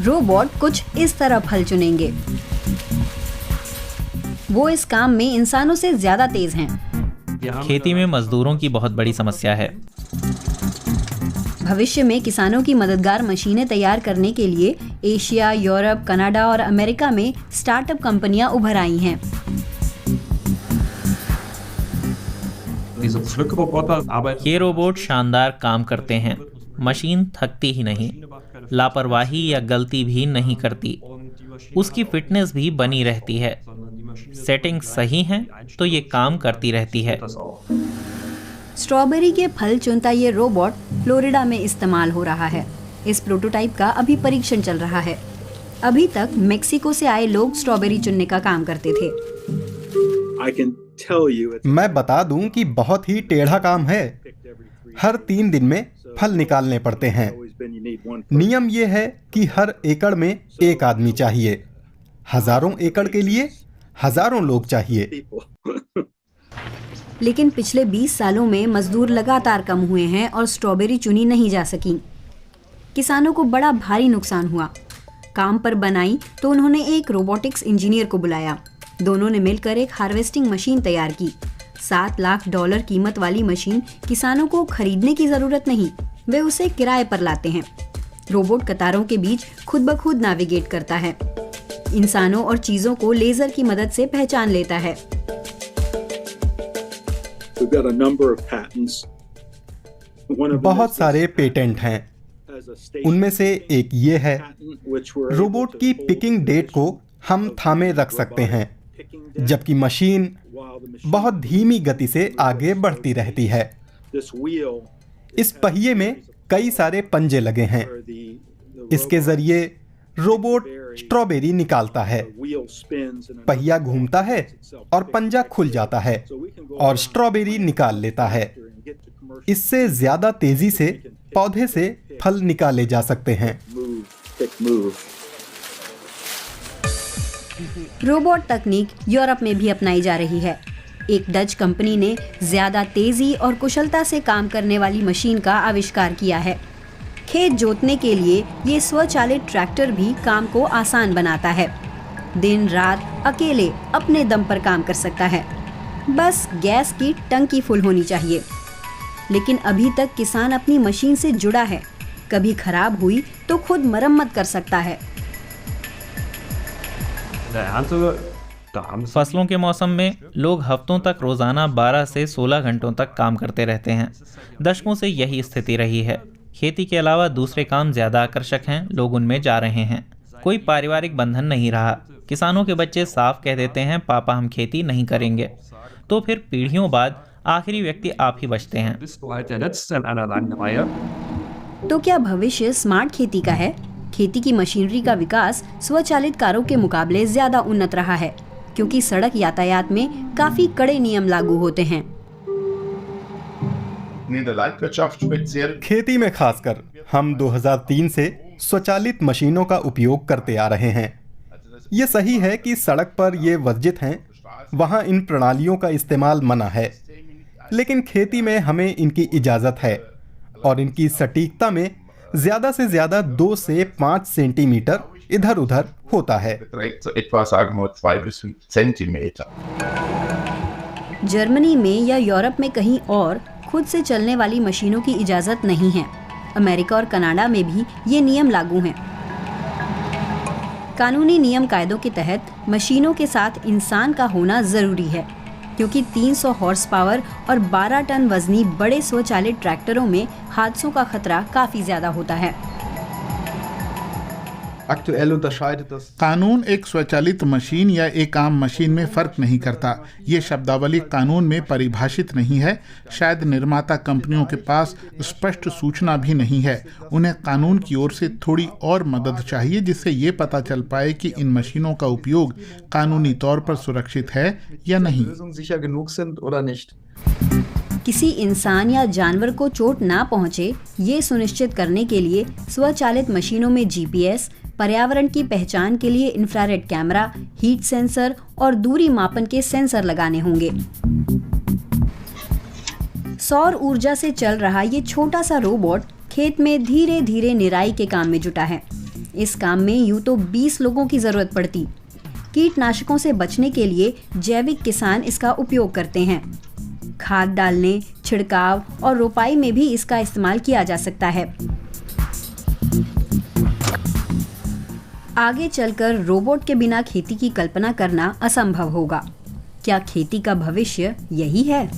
Robot कुछ इस तरह फल चुनेंगे। वो इस काम में इंसानों से ज्यादा तेज हैं। खेती में मजदूरों की बहुत बड़ी समस्या है। भविष्य में किसानों की मददगार मशीनें तैयार करने के लिए एशिया, यूरोप, कनाडा और अमेरिका में स्टार्टअप कंपनियां उभर आई हैं। ये रोबोट शानदार काम करते हैं। मशीन थकती ही नहीं, लापरवाही या गलती भी नहीं करती। उसकी फिटनेस भी बनी रहती है। सेटिंग सही है तो ये काम करती रहती है। स्ट्रॉबेरी के फल चुनता ये रोबोट फ्लोरिडा में इस्तेमाल हो रहा है। इस प्रोटोटाइप का अभी परीक्षण चल रहा है। अभी तक मेक्सिको से आए लोग स्ट्रॉबेरी चुनने का काम करते थे। मैं बता दूं कि बहुत ही टेढ़ा काम है। हर 3 दिन में फल निकालने पड़ते हैं। नियम ये है कि हर एकड़ में एक आदमी चाहिए। हजारों एकड़ के लिए हजारों लोग चाहिए। लेकिन पिछले 20 सालों में मजदूर लगातार कम हुए हैं और स्ट्रॉबेरी चुनी नहीं जा सकी। किसानों को बड़ा भारी नुकसान हुआ। काम पर बनाई तो उन्होंने एक रोबोटिक्स इंजीनियर को बुलाया। दोनों ने मिलकर एक हार्वेस्टिंग मशीन तैयार की। $7 लाख कीमत वाली मशीन किसानों को खरीदने की जरूरत नहीं, वे उसे किराए पर लाते हैं। रोबोट कतारों के बीच खुद ब खुद नेविगेट करता है, इंसानों और चीजों को लेजर की मदद से पहचान लेता है। बहुत सारे पेटेंट हैं। उनमें से एक ये है, रोबोट की पिकिंग डेट को हम थामे रख सकते हैं, जबकि मशीन बहुत धीमी गति से आगे बढ़ती रहती है। इस पहिए में कई सारे पंजे लगे हैं। इसके जरिए रोबोट स्ट्रॉबेरी निकालता है। पहिया घूमता है और पंजा खुल जाता है और स्ट्रॉबेरी निकाल लेता है। इससे ज्यादा तेजी से पौधे से फल निकाले जा सकते हैं। रोबोट तकनीक यूरोप में भी अपनाई जा रही है। एक डच कंपनी ने ज्यादा तेजी और कुशलता से काम करने वाली मशीन का आविष्कार किया है। खेत जोतने के लिए ये स्वचालित ट्रैक्टर भी काम को आसान बनाता है। दिन रात अकेले अपने दम पर काम कर सकता है। बस गैस की टंकी फुल होनी चाहिए। लेकिन अभी तक किसान अपनी मशीन से जुड़ा है। कभी खराब हुई तो खुद मरम्मत कर सकता है। फसलों के मौसम में लोग हफ्तों तक रोजाना 12 से 16 घंटों तक काम करते रहते हैं। दशकों से यही स्थिति रही है। खेती के अलावा दूसरे काम ज्यादा आकर्षक हैं, लोग उनमें जा रहे हैं। कोई पारिवारिक बंधन नहीं रहा। किसानों के बच्चे साफ कह देते हैं, पापा हम खेती नहीं करेंगे। तो फिर पीढ़ियों बाद आखिरी व्यक्ति आप ही बचते हैं। तो क्या भविष्य स्मार्ट खेती का है? खेती की मशीनरी का विकास स्वचालित कारों के मुकाबले ज्यादा उन्नत रहा है, क्योंकि सड़क यातायात में काफी कड़े नियम लागू होते हैं। खेती में खासकर हम 2003 से स्वचालित मशीनों का उपयोग करते आ रहे हैं। ये सही है कि सड़क पर ये वर्जित हैं, वहाँ इन प्रणालियों का इस्तेमाल मना है, लेकिन खेती में हमें इनकी इजाज़त है और इनकी सटीकता में ज़्यादा से ज़्यादा 2 से 5 सेंटीमीटर इधर उधर होता है। जर्मनी में या यूरोप में कहीं और खुद से चलने वाली मशीनों की इजाज़त नहीं है। अमेरिका और कनाडा में भी ये नियम लागू हैं। कानूनी नियम कायदों के तहत मशीनों के साथ इंसान का होना जरूरी है, क्योंकि 300 हॉर्स पावर और 12 टन वजनी बड़े स्वचालित ट्रैक्टरों में हादसों का खतरा काफी ज्यादा होता है। कानून एक स्वचालित मशीन या एक आम मशीन में फर्क नहीं करता। ये शब्दावली कानून में परिभाषित नहीं है। शायद निर्माता कंपनियों के पास स्पष्ट सूचना भी नहीं है। उन्हें कानून की ओर से थोड़ी और मदद चाहिए, जिससे ये पता चल पाए कि इन मशीनों का उपयोग कानूनी तौर पर सुरक्षित है या नहीं। किसी इंसान या जानवर को चोट ना पहुंचे, ये सुनिश्चित करने के लिए स्वचालित मशीनों में जीपीएस, पर्यावरण की पहचान के लिए इंफ्रारेड कैमरा, हीट सेंसर और दूरी मापन के सेंसर लगाने होंगे। सौर ऊर्जा से चल रहा ये छोटा सा रोबोट खेत में धीरे धीरे निराई के काम में जुटा है। इस काम में यूं तो 20 लोगों की जरूरत पड़ती। कीटनाशकों से बचने के लिए जैविक किसान इसका उपयोग करते हैं। खाद डालने, छिड़काव और रोपाई में भी इसका इस्तेमाल किया जा सकता है। आगे चलकर रोबोट के बिना खेती की कल्पना करना असंभव होगा। क्या खेती का भविष्य यही है?